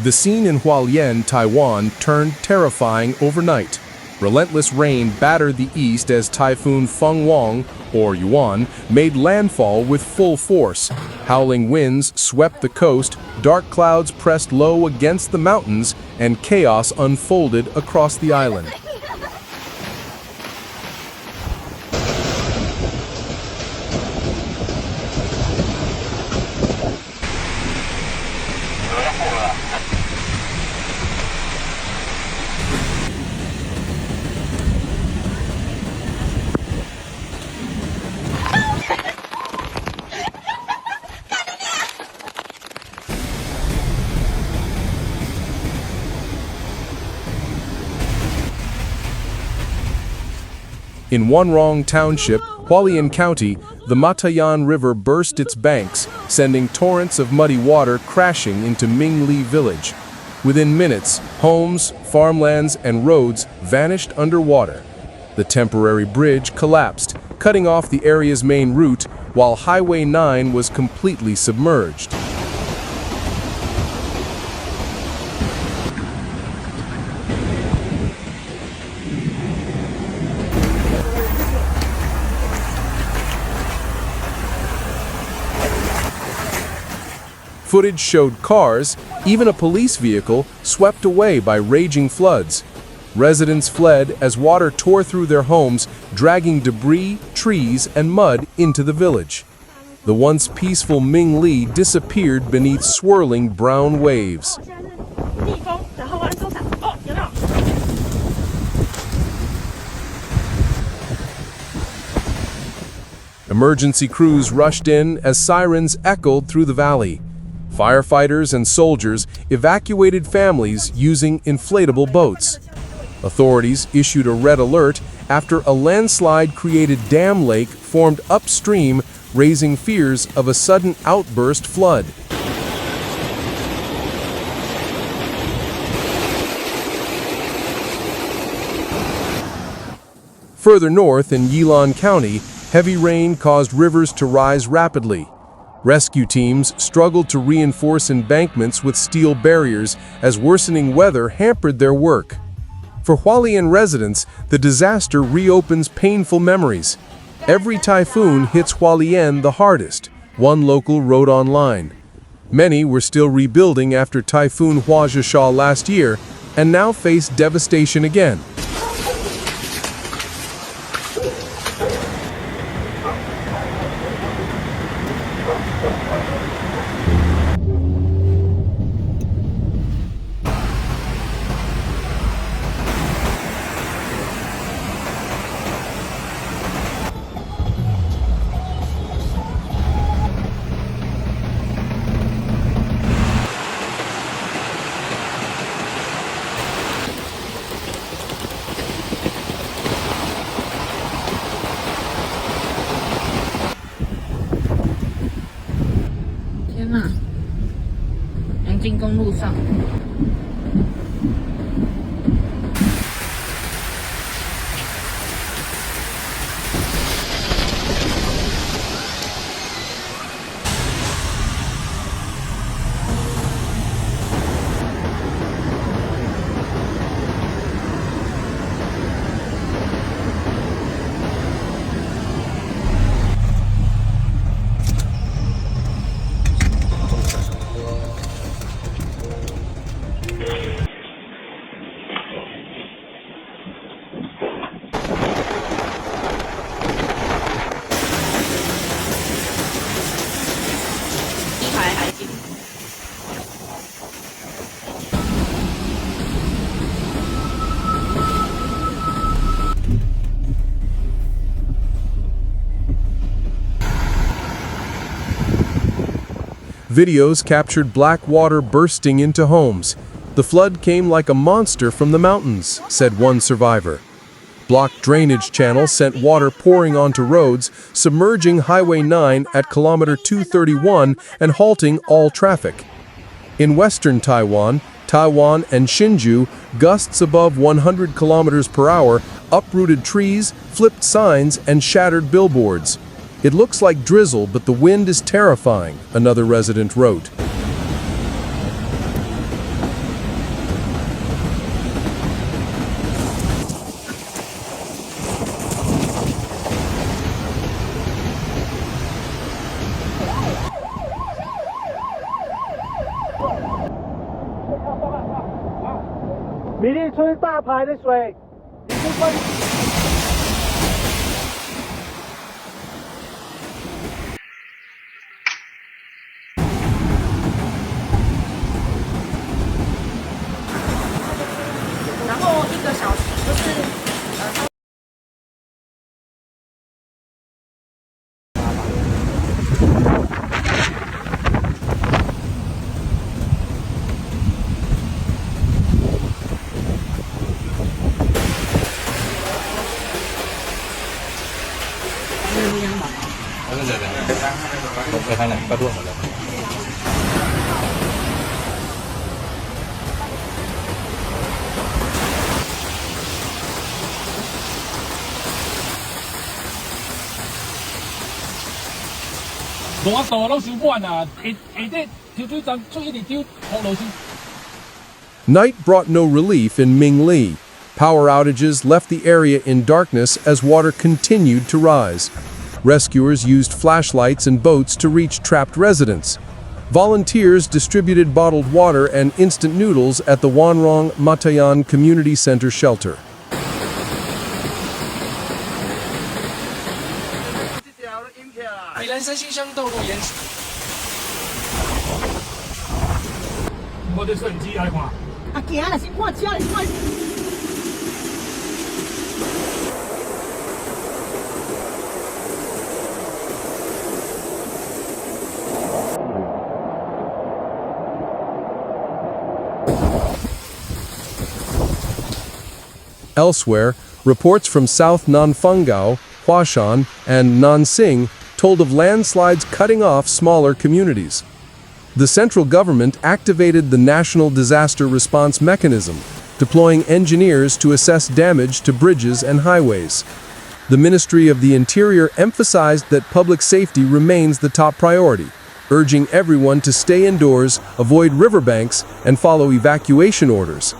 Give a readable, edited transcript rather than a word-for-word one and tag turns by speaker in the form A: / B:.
A: The scene in Hualien, Taiwan, turned terrifying overnight. Relentless rain battered the east as Typhoon Fung-Wong, or Uwan, made landfall with full force. Howling winds swept the coast, dark clouds pressed low against the mountains, and chaos unfolded across the island. In Wanrong Township, Hualien County, the Mataian River burst its banks, sending torrents of muddy water crashing into Ming Lee Village. Within minutes, homes, farmlands, and roads vanished underwater. The temporary bridge collapsed, cutting off the area's main route, while Highway 9 was completely submerged. Footage showed cars, even a police vehicle, swept away by raging floods. Residents fled as water tore through their homes, dragging debris, trees, and mud into the village. The once peaceful Ming Lee disappeared beneath swirling brown waves. Emergency crews rushed in as sirens echoed through the valley. Firefighters and soldiers evacuated families using inflatable boats. Authorities issued a red alert after a landslide-created dam lake formed upstream, raising fears of a sudden outburst flood. Further north in Yilan County, heavy rain caused rivers to rise rapidly. Rescue teams struggled to reinforce embankments with steel barriers as worsening weather hampered their work. For Hualien residents, the disaster reopens painful memories. Every typhoon hits Hualien the hardest, one local wrote online. Many were still rebuilding after Typhoon Hualien last year and now face devastation again. Videos captured black water bursting into homes. "The flood came like a monster from the mountains," said one survivor. Blocked drainage channels sent water pouring onto roads, submerging Highway 9 at kilometer 231 and halting all traffic. In western Taiwan and Hsinchu, gusts above 100 kilometers per hour uprooted trees, flipped signs, and shattered billboards. It looks like drizzle, but the wind is terrifying, another resident wrote. Night brought no relief in Ming Lee. Power outages left the area in darkness as water continued to rise. Rescuers used flashlights and boats to reach trapped residents. Volunteers distributed bottled water and instant noodles at the Wanrong Mataian Community Center shelter. Elsewhere, reports from South Nanfangao, Huashan, and Nansing told of landslides cutting off smaller communities. The central government activated the National Disaster Response Mechanism, deploying engineers to assess damage to bridges and highways. The Ministry of the Interior emphasized that public safety remains the top priority, urging everyone to stay indoors, avoid riverbanks, and follow evacuation orders.